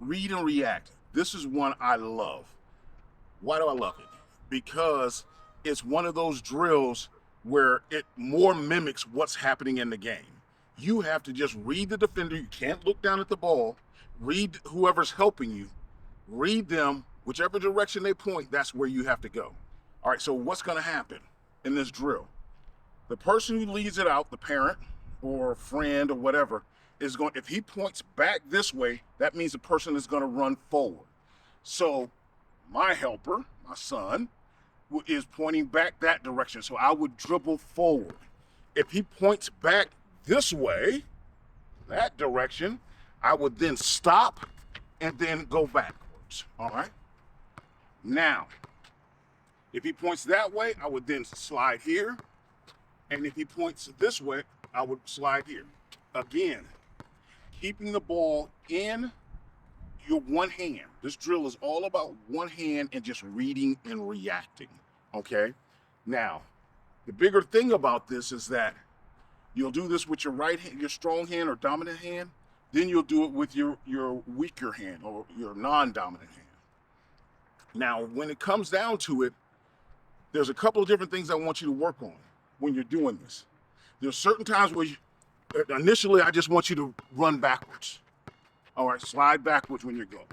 Read and react. This is one I love. Why do I love it? Because it's one of those drills where it more mimics what's happening in the game. You have to just read the defender. You can't look down at the ball. Read whoever's helping you. Read them. Whichever direction they point, that's where you have to go. All right, so what's going to happen in this drill? The person who leads it out, the parent or friend or whatever, is going, if he points back this way, that means the person is going to run forward. So my helper, my son, is pointing back that direction. So I would dribble forward. If he points back this way, that direction, I would then stop and then go backwards. All right? Now, if he points that way, I would then slide here. And if he points this way, I would slide here. Again, keeping the ball in your one hand. This drill is all about one hand and just reading and reacting, okay? Now, the bigger thing about this is that you'll do this with your right hand, your strong hand or dominant hand, then you'll do it with your weaker hand or your non-dominant hand. Now, when it comes down to it, there's a couple of different things I want you to work on when you're doing this. There's certain times where initially I just want you to run backwards. All right, slide backwards when you're going.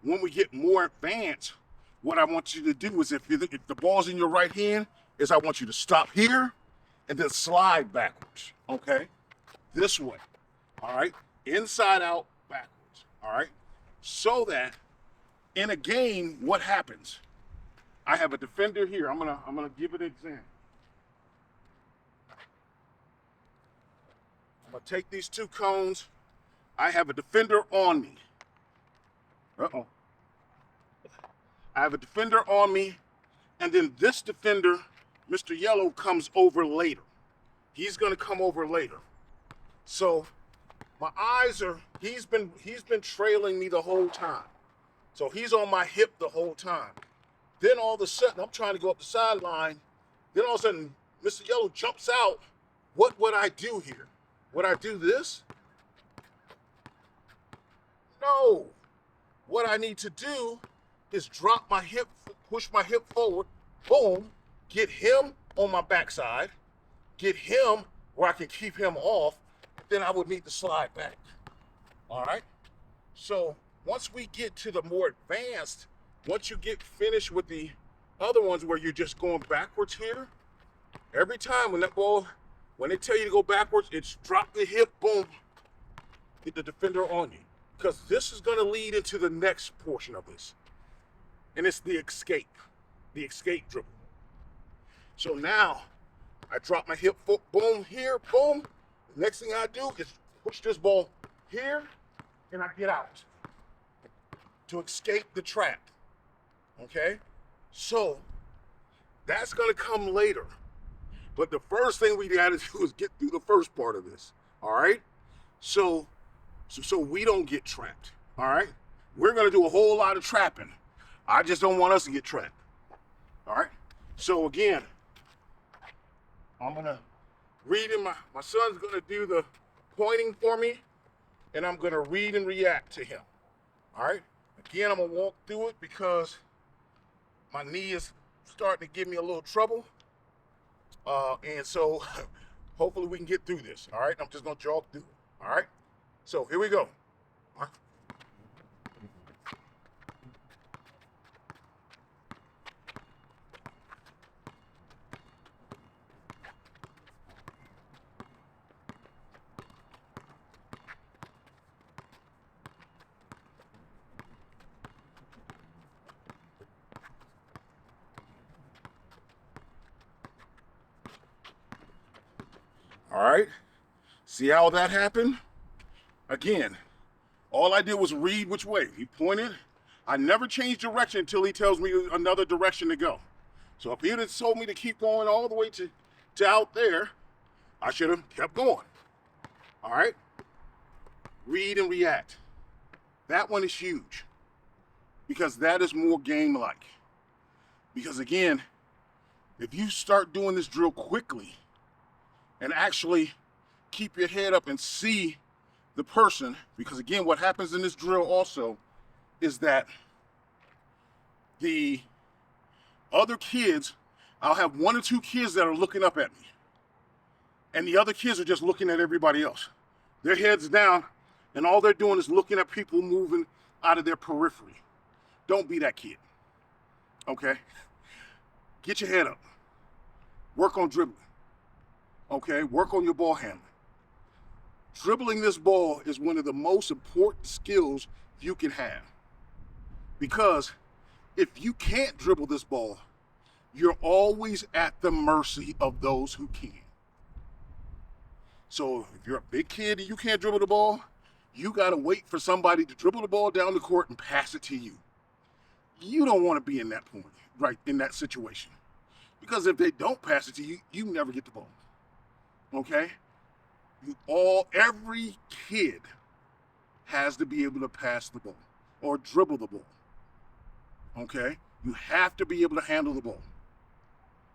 When we get more advanced, what I want you to do is if the ball's in your right hand, is I want you to stop here and then slide backwards, okay? This way, all right? Inside out, backwards, all right? So that in a game, what happens? I have a defender here. I'm gonna give it an example. I'm gonna take these two cones. I have a defender on me. Uh-oh. I have a defender on me, and then this defender, Mr. Yellow, comes over later. He's gonna come over later. So my eyes are, he's been trailing me the whole time. So he's on my hip the whole time. Then all of a sudden, I'm trying to go up the sideline. Then all of a sudden, Mr. Yellow jumps out. What would I do here? Would I do this? No. What I need to do is drop my hip, push my hip forward, boom, get him on my backside, get him where I can keep him off, then I would need to slide back. All right? So once we get to the more advanced, once you get finished with the other ones where you're just going backwards here, every time when that ball, when they tell you to go backwards, it's drop the hip, boom, get the defender on you. Because this is going to lead into the next portion of this. And it's the escape dribble. So now, I drop my hip, boom, here, boom. The next thing I do is push this ball here, and I get out to escape the trap. Okay? So, that's going to come later. But the first thing we got to do is get through the first part of this. All right? So we don't get trapped. All right? We're going to do a whole lot of trapping. I just don't want us to get trapped. All right? So again, I'm going to read and my son's going to do the pointing for me, and I'm going to read and react to him. All right? Again, I'm going to walk through it because my knee is starting to give me a little trouble. And so hopefully we can get through this. All right? I'm just going to jog through it. All right? So here we go. All right? See how that happened? Again, all I did was read which way. He pointed. I never change direction until he tells me another direction to go. So if he had told me to keep going all the way to out there, I should have kept going. All right? Read and react. That one is huge because that is more game-like. Because again, if you start doing this drill quickly and actually keep your head up and see the person, because again, what happens in this drill also is that the other kids, I'll have one or two kids that are looking up at me, and the other kids are just looking at everybody else. Their heads down, and all they're doing is looking at people moving out of their periphery. Don't be that kid, okay? Get your head up. Work on dribbling, okay? Work on your ball handling. Dribbling this ball is one of the most important skills you can have, because if you can't dribble this ball, you're always at the mercy of those who can. So if you're a big kid and you can't dribble the ball, you got to wait for somebody to dribble the ball down the court and pass it to you. You don't want to be in that point, right, in that situation. Because if they don't pass it to you, you never get the ball. Okay? Every kid has to be able to pass the ball or dribble the ball. Okay? You have to be able to handle the ball.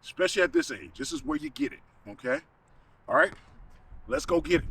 Especially at this age. This is where you get it. Okay? All right? Let's go get it.